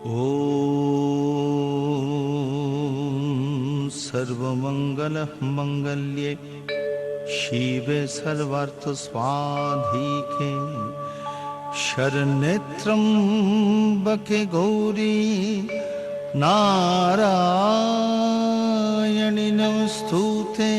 ॐ सर्वमङ्गलमङ्गल्ये शिवे सर्वार्थसाधिके शरण्ये त्र्यम्बके गौरी नारायणि नमोस्तुते।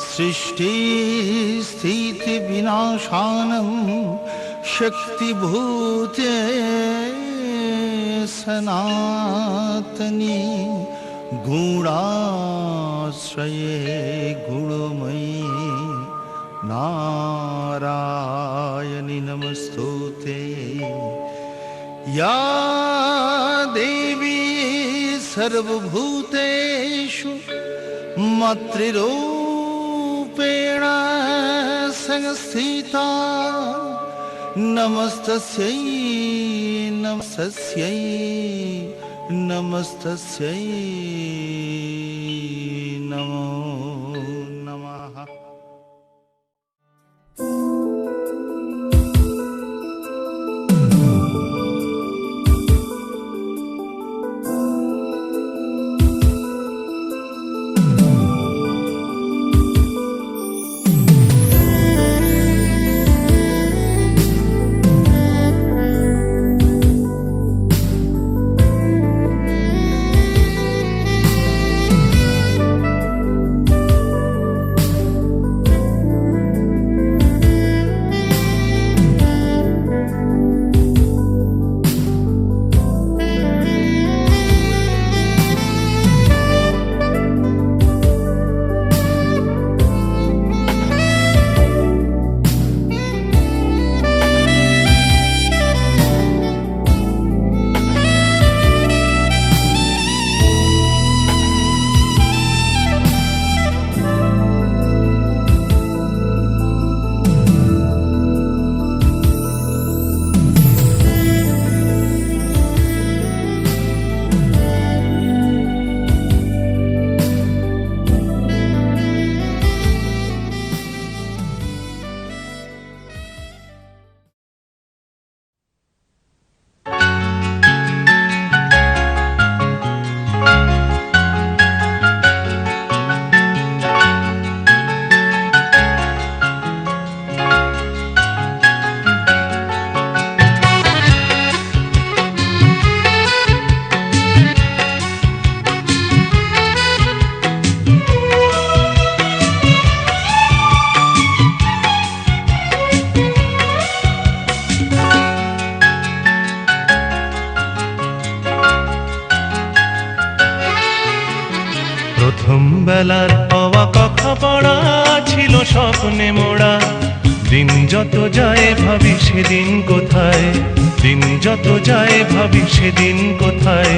सृष्टिस्थितिविनाशानं शक्तिभूते सनातनी गुणाश्रये गुणमयी नारायणि नमोस्तुते। या देवी सर्वभूतेषु मातृरूपेण संस्थिता नमस्तस्यै नमस्तस्यै नमस्तस्यै नमो नमः। প্রথম বেলার হওয়া কথা পড়া ছিল স্বপ্নে মোড়া। দিন যত যায় ভাবি সেদিন কোথায়, দিন যত যায় ভাবি সেদিন কোথায়।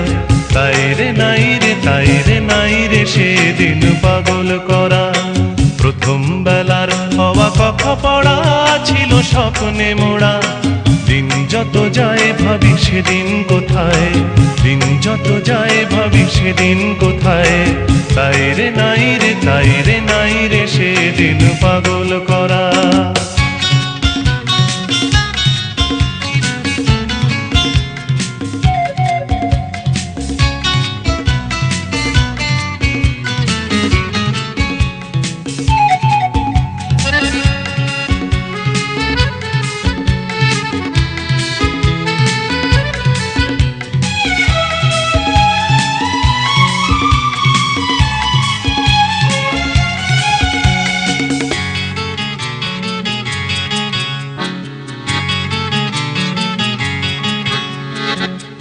তাই রে নাই রে তাই রে নাই রে সেদিন পাগল করা। প্রথম বেলার হওয়া কথা পড়া ছিল স্বপ্নে মোড়া। দিন যত যায় ভাবি সেদিন কোথায়, দিন যত যায় ভাবি সেদিন কোথায়। তাই রে নাই রে তাই রে নাই রে সেদিন পাগল করা।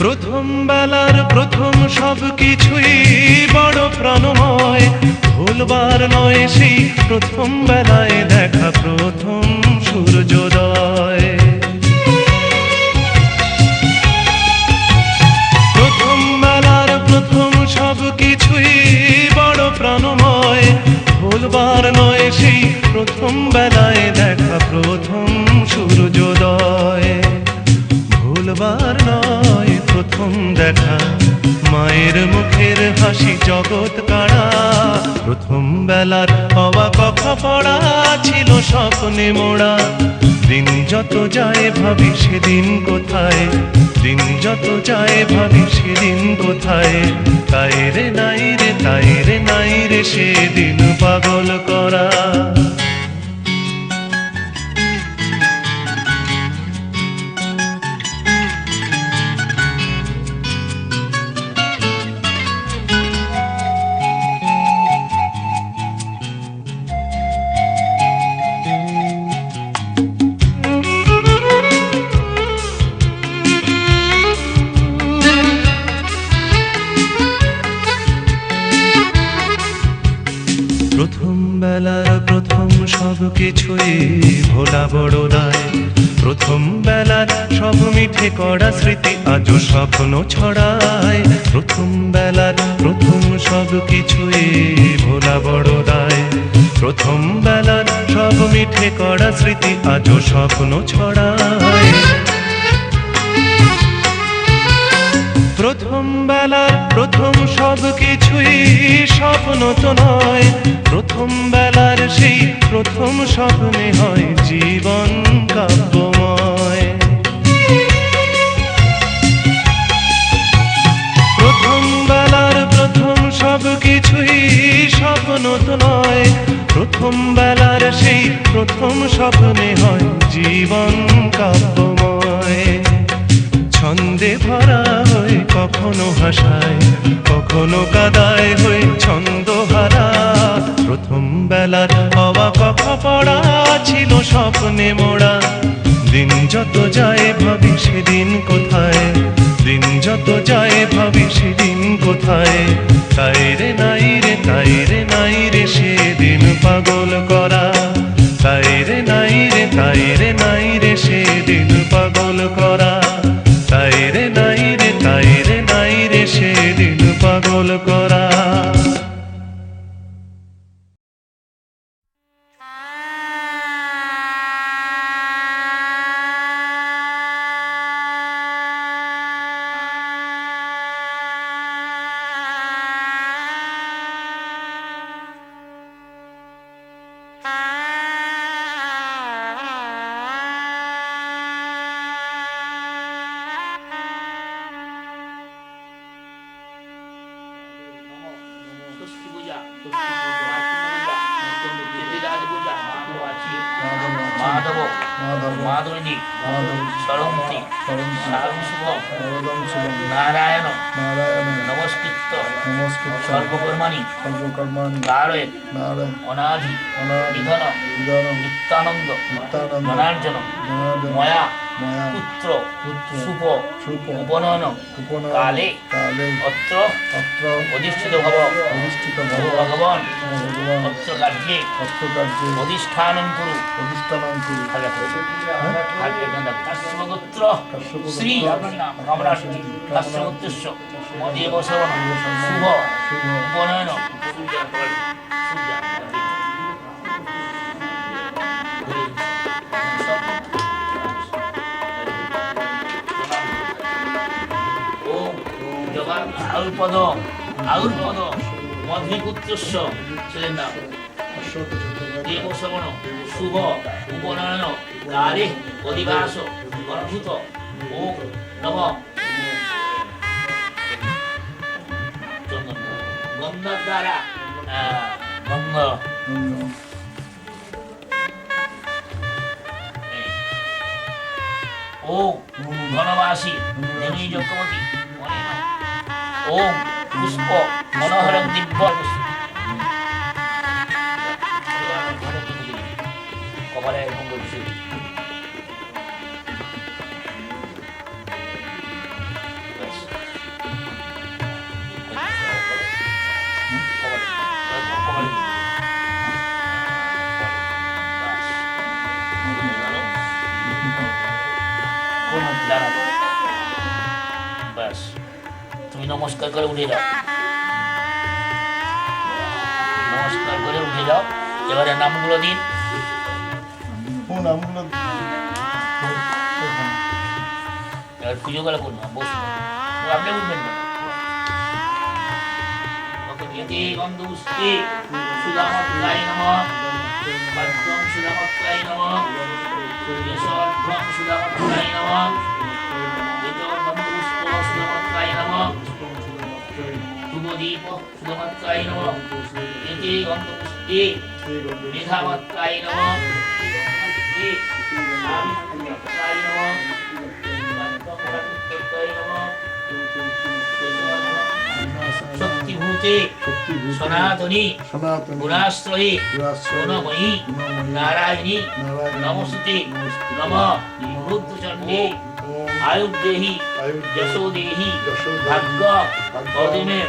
প্রথম বেলার প্রথম সব কিছুই বড় প্রাণময়। ভুলবার নয় সেই প্রথম বেলায় দেখা প্রথম সূর্যোদয়। প্রথম বেলার প্রথম সব কিছুই বড় প্রাণময়। ভুলবার নয় সেই প্রথম বেলায় দেখা প্রথম সূর্যোদয়। ভুলবার নয় প্রথম দেখা মায়ের মুখের হাসি জগৎ কাড়া। প্রথম বেলার হওয়া কথা পড়া ছিল স্বপ্নে মোড়া। দিন যত যায় ভাবি সেদিন কোথায়, দিন যত যায় ভাবি সেদিন কোথায়, তাই রে নাই রে তাই রে নাই রে সেদিন পাগল করা। প্রথম বেলার প্রথম সব কিছুই ভোলা বড় দায়, প্রথম বেলার সব মিঠে করা স্মৃতি আজও স্বপ্ন ছড়ায়, প্রথম বেলার প্রথম সব কিছুই ভোলা বড় দায়, প্রথম বেলার সব মিঠে করা স্মৃতি আজও স্বপ্ন ছড়ায়। প্রথম বেলার প্রথম সব কিছুই স্বপ্ন তো নয়, প্রথম বেলার সেই প্রথম স্বপ্নে হয় জীবন কাব্যময়। প্রথম বেলার প্রথম সব কিছুই স্বপ্ন তো নয়, প্রথম বেলার সেই প্রথম স্বপ্নে হয় জীবন কাব্যময়। ছন্দে ভরা হয়ে কখনো হাসায় কখনো কাদায় হয়ে ছন্দহারা, প্রথম বেলার হওয়া কথা পড়া ছিল স্বপ্নে মোড়া। দিন যত যায় ভাবি সেদিন কোথায়, দিন যত যায় ভাবি সেদিন কোথায়, তাই রে নাই রে তাই রে নাই রে সেদিন পাগল করা, তাই রে নাই রে তাই রে নাই রে সেদিন পাগল করা, তাই রে নাই রে তাই রে নাই রে সেদিন পাগল করা। ষষ্ঠী পূজা, সিদ্ধিরাজ পূজা, মাধব মাধবী সরন্তি শুভম নারায়ণ নমস্কৃত সর্বকর্মাণি নারায়ণ অনাধি নিধন নিত্যানন্দ জনার্জন ময়া পুত্র শুভ উপনয়ন কালে অত্র অধিষ্ঠিত ভব ভগবান অত্র কার্যে অধিষ্ঠানং কুরু কাশ্যপগোত্র শ্রী কামরাষ্টি কাশ্যপগোত্রস্য মদেব শ্রবণ শুভ উপনয়ন আউর্পদ আউর্পদ মধ্বিপুত্রস্য ছেলের নাম দেব শ্রবণ শুভ উপনয়ন কালে অধিবাস অদ্ভুত ওম নম চন্দন গঙ্গার দ্বারা গঙ্গা ওম ঘনবাসী দেবী যজ্ঞবতী ওম পুষ্প মনোহরং দিব্য কপালে মঙ্গল শিব ব্যাস তুমি নমস্কার করে উঠে যাও, নমস্কার করে উঠে যাও। এবারে নামগুলো দিন। এবার পুজো গেলে করুন না, বসুন, আপনি উঠবেন না। গন্ধুষ্টি সুধামত্তায় নমঃ, সুধামত্তায় নমঃ, यशोध्वं सुधामत्राय नमः यतो नन्दपुष्प सुधामत्राय नमः शुभदीप सुधामत्राय नमः यते गन्धपुष्पे मेधामत्राय नमः ये सावित्र्याय नमः गन्धपुष्पाय नमः शक्तिभूते सनातनी गुणाश्रये गुणमयी नारायणी नमस्ते नमः रुद्रचण्डे आयुर्देहि यशोदेहि भाग्य पौर्णिमे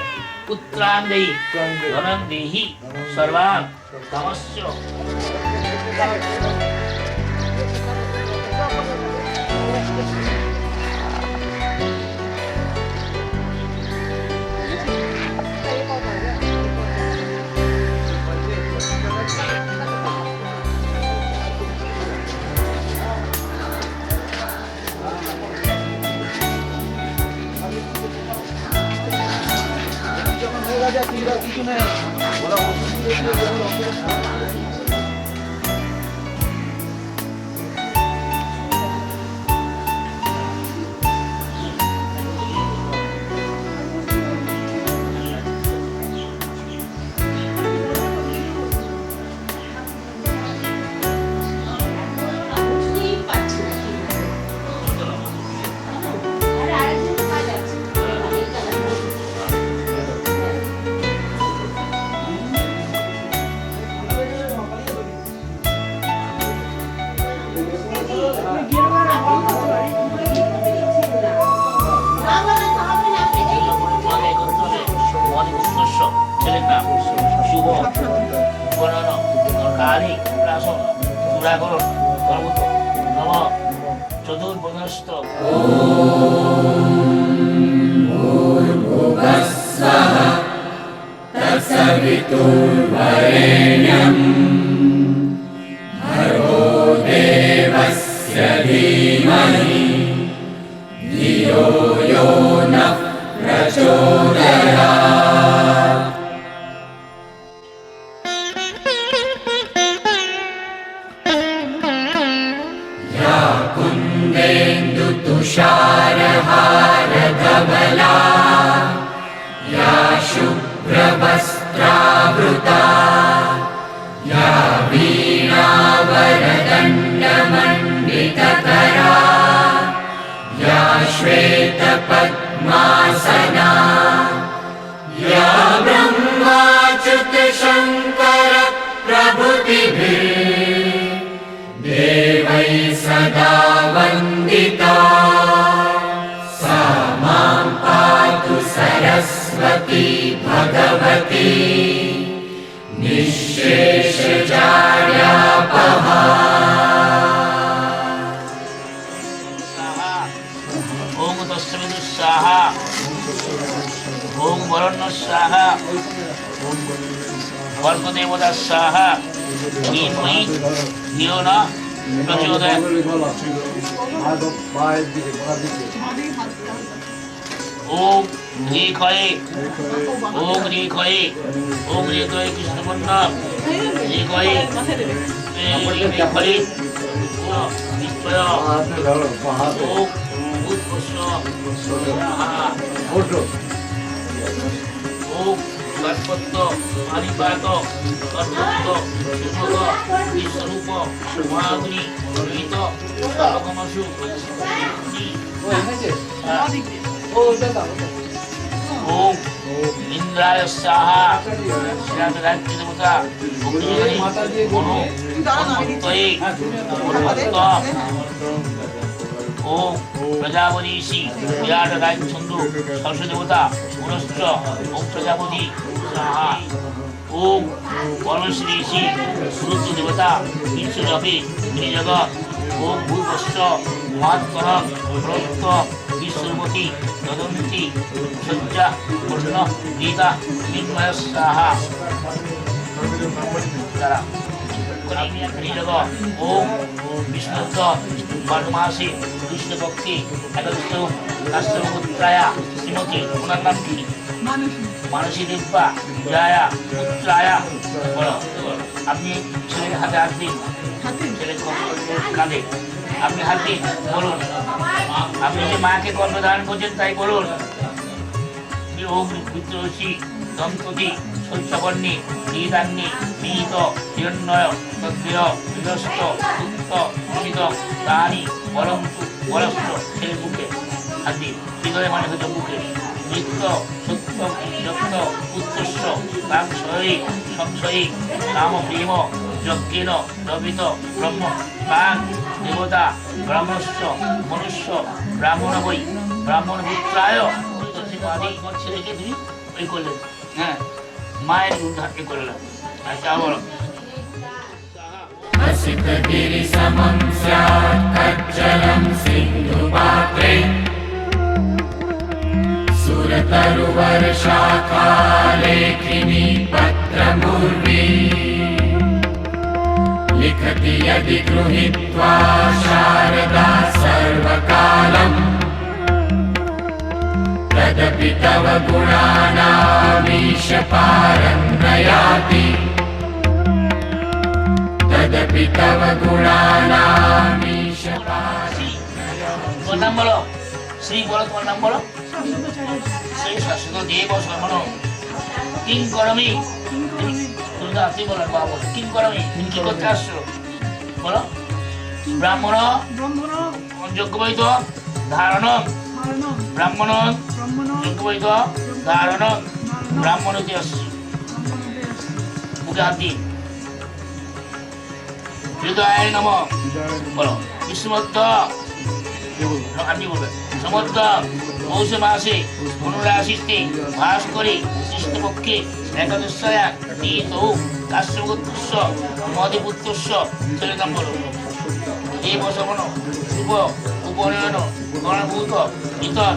पुत्रां देहि धनं देहि सर्वान् तमस्य चतुर्भुजस्थ तत्सवितुर्वरेण्यं भर्गो देवस्य धीमहि धियो यो नः प्रचोदयात्। या कुन्देन्दुतुषारहारधवला या शुभ्रवस्त्रावृता या वीणावरदण्डमण्डितकरा या श्वेतपद्मासना या ब्रह्माच्युतशङ्कर प्रभृतिभिः देवैः सदा वन्दिता सा मां पातु सरस्वती भगवती निःशेषजाड्यापहा। ओम तस्मिन् स्वाहा ओम वरुण स्वाहा वर्गदेवता स्वाहा धीमहि धियो न प्रचोदयात्। ओम ह्रीखये ओम ह्रीखये ओम ह्रीखये कृष्णवर्ण ह्रीखये ह्रीखये ओम निश्चय ओम उत्कृष्ण ओम गणपत्य आदिपात कर्तृत्व सुभग विश्वरूप महाग्नि गीत सर्वगमसु ओम इंद्राय स्वाहा श्रीरामराज्य देवता ओम प्रजापतिषि विराट गायत्री छंदो सरस्वती देवता पुनश्च ओम प्रजापति स्वाहा ओम वनश्रीषि रुद्र देवता विश्वजपे जगत ओम भूर्भुवस्व महात्मनः प्रयुक्त विश्वरूपति ददन्ति सज्जा पूर्ण गीता विद्मय स्वाहा ओम विष्णुत्व वर्णमासे কৃষ্ণপক্ষে একাদশতম কাশ্যপপুত্রায়া শ্রীমতী, ওনার নাম কি? মানসী দিব্যা জয়া পুত্রায়া। বলো আপনি ছেলের হাতে হাত দিন, ছেলে কাঁদে, আপনি হাত দিন, বলুন আপনি যে মাকে গর্ভধারণ করছেন তাই বলুন। বিত্রসী দম্পতি শৈশবর্ণী নিদান্নী নিহিত হিরণ্যয় তদ্দেহ বিধস্ত উক্ত নিহিত তাহানি বরন্তু বরস্ত ছেলে বুকে হাত দিন। হৃদয় মানে হচ্ছে বুকে। নিত্য সত্য যক্ত উৎকর্ষ তাং শরীর সংশয়ী নাম প্রেম যজ্ঞেন রবিত ব্রহ্ম তাং দেবতা ব্রাহ্মস্য মনুষ্য ব্রাহ্মণ বই ব্রাহ্মণ পুত্রায় আদি ছেলেকে তুমি ওই করলেন। হ্যাঁ, মায়ের উদ্ধার করলেন। আচ্ছা বলো। असितगिरिसमं स्यात् कज्जलं सिन्धुपात्रे सुरतरुवर्षाखालेखिनी पत्रमुर्वी लिखति यदि गृहीत्वा शारदा सर्वकालम् तदपि तव गुणानामीश पारं नयाति तदपि तव गुणानामीश তোমার নাম বলো। শ্রী বলো, তোমার নাম বলো। শ্রী শাশ্বত দেব শর্মণ কিং করমি। তুমি তো আপনি বলো, বাবা বলো কিং করমি। তুমি কি করতে আসছো বলো। ব্রাহ্মণ যজ্ঞবৈত ধারণ, ব্রাহ্মণ যজ্ঞবৈত ধারণ, ব্রাহ্মণ হতে আসছি। বুকে হাত দিন। হৃদয় নম বলো। বিষ্ণুমধ্য আপনি বলবেন। সমুদ্র পৌষ মাসে অনুরাশিতে ভাস করে কৃষ্ণপক্ষে একাদশয়া নিহিত কাশ্যপপুত্রস্য মদিপুত্রস্য ছেলের নাম বলো। এই বসবন শুভ উপনয়ন গণভূত ইতর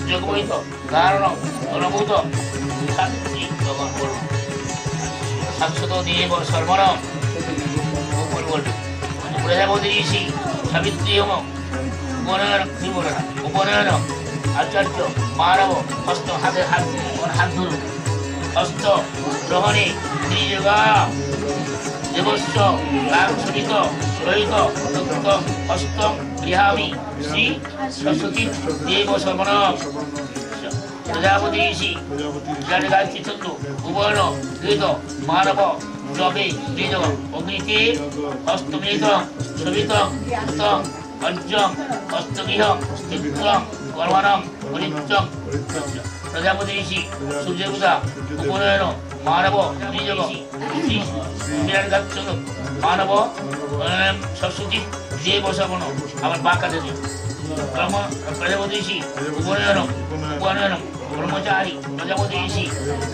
যোগবৈত ধারণ গণভূত সাত্রী জগন বলো। শাশ্বত দেব শর্মণ বলবে। প্রজাপতি ঋষি সাবিত্রী হোম উপনয়ন, কি বলে না উপনয়ন আচার্য মানব হস্ত হাতে হাত হাত ধরুন। হস্ত গ্রহণে ত্রিযোগা দেবস্য লাভ সহিত সহিত তত্ত্ব হস্ত গৃহামি শ্রী সরস্বতী দেব শর্মণ। প্রজাপতি ঋষি গায়ত্রী চন্দ্র উপনয়ন গীত মানব জবে ত্রিযোগ অগ্নিতে হস্তমিলিত সবিত অর্জম হস্তগৃহ স্থিত্রম কর্মণম পরিত্যম। প্রজাপতি ঋষি সূর্যপূজা উপনয়ন মানব নিযোগ বিরাট মানব সরস্বতী দেব শর্মণ। আবার বাঁকা দেবে প্রজাপতি ঋষি উপনয়ন উপনয়ন ব্রহ্মচারী প্রজাপতি ঋষি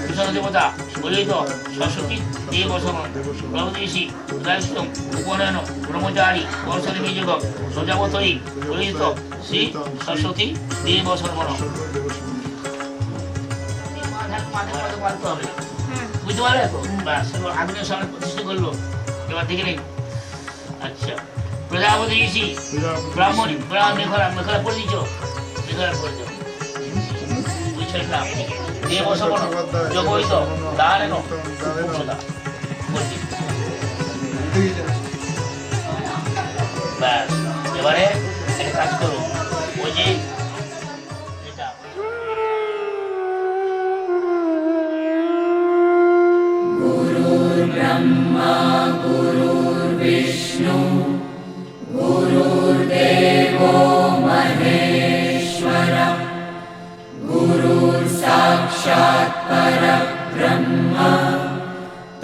কৃষ্ণ দেবতা বলিত সরস্বতী দেব শর্মণ। প্রজাপতি ঋষি উদয়স্তম উপনয়ন ব্রহ্মচারী বর্ষণী নিযোগ প্রজাপতি বলিত শ্রী সরস্বতী দেব শর্মণ। পারতে হবে, বুঝতে পারলে তো? ব্যাস, আগুনের সামনে প্রতিষ্ঠা করলো। এবার দেখে নিন। আচ্ছা, প্রজাপতি ঋষি ব্রাহ্মণ মেঘলা মেঘলা পড়ে দিচ্ছ, মেঘলা পড়ে যাও। বুঝছিলাম দেব শর্মণ যোগৈত দানেন ব্যাস। এবারে একটা কাজ করো, ওই যে এটা ब्रह्मा गुरुर्विष्णु गुरुर्देवो महेश्वर गुरुर्साक्षात् परब्रह्म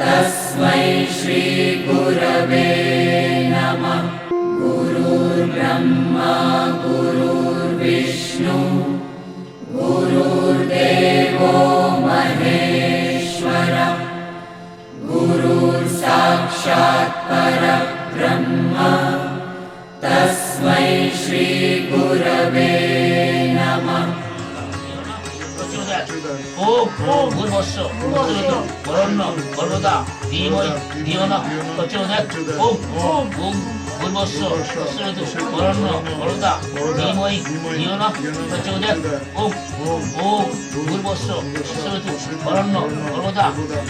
तस्मै श्री गुरवे नमः। गुरुर्ब्रह्मा गुरुर्विष्णु गुरुर्देवो महेश्वर गुरुर्साक्षात् परब्रह्म तस्मै श्री गुरवे नमः। ओम भूर्भुवस्स वरुण पर्वता धीमहि धियो ओम भूर्भुवस्स वरुण पर्वता धीमहि ধীমহি ধিয়ো নঃ প্রচোদয়াৎ ওম ওম ভূর্ভুবস্স তৎসবিতু বরেণ্য ভর্গো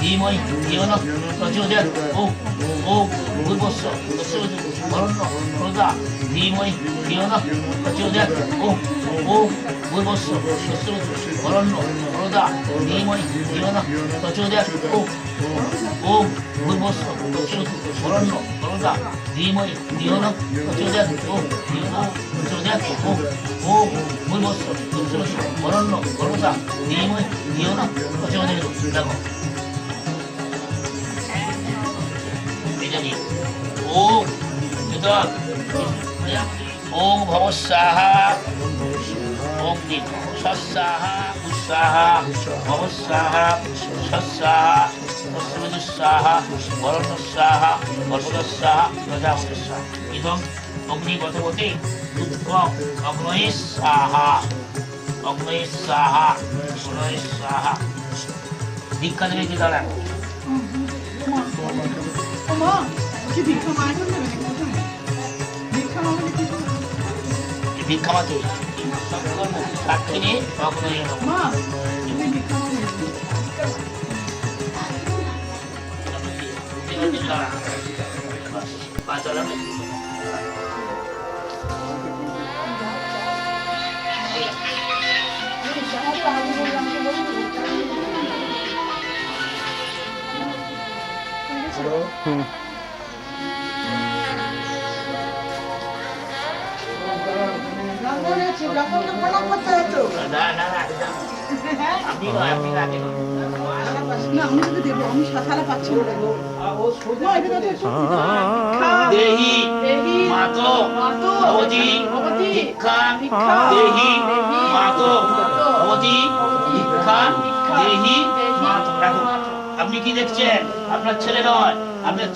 ধীমহি ধিয়ো নঃ প্রচোদয়াৎ ওম ওম ভূর্ভুবস্স তৎসবিতু বরেণ্য ভর্গো ধীমহি ধিয়ো নঃ প্রচোদয়াৎ ওম ওম ভূর্ভুবস্স তৎসবিতু বরেণ্য ভর্গো ধীমহি ধিয়ো নঃ প্রচোদয়াৎ ওম ওম ভূর্ভুবস্স তৎসবিতু বরেণ্য ভর্গো ধীমহি ধিয়ো নঃ প্রচোদয়াৎ ওম প্রচোদয়াৎ ওম ওম ভূর্ভুবস্স তৎসবিতু বরেণ্য ভর্গো ধীমহি ধিয়ো নঃ প্রচোদয়াৎ। দেখো ওম ওম ভবস্বাহা ওম দিন স্বস্বাহা উৎসাহা ভবস্বাহা স্বস্বাহা তস্মিদুঃস্বাহা বরণস্বাহা বর্বদস্বাহা প্রজাপতিস্বাহা ইদং অগ্নিগতবতে উদ্ভব অগ্নয়ে স্বাহা অগ্নয়ে স্বাহা অগ্নয়ে স্বাহা। দীক্ষা দেবে কি দাঁড়ান মা কি ভিক্ষা মায়ের জন্য নেবে ভিক্ষা মা বলে কি ভিক্ষা মাকে সাক্ষিণী অগ্নয়ে নমঃ। মা তুমি ভিক্ষা মা নেবে না আমি যদি দেবো আমি সাথালা পাচ্ছি না দেহি মাতো ভবতি ভিক্ষা দেহি মাতো ভবতি ভিক্ষা দেহি মাতো। আপনি কি দেখছেন? আপনার ছেলে নয়, আপনি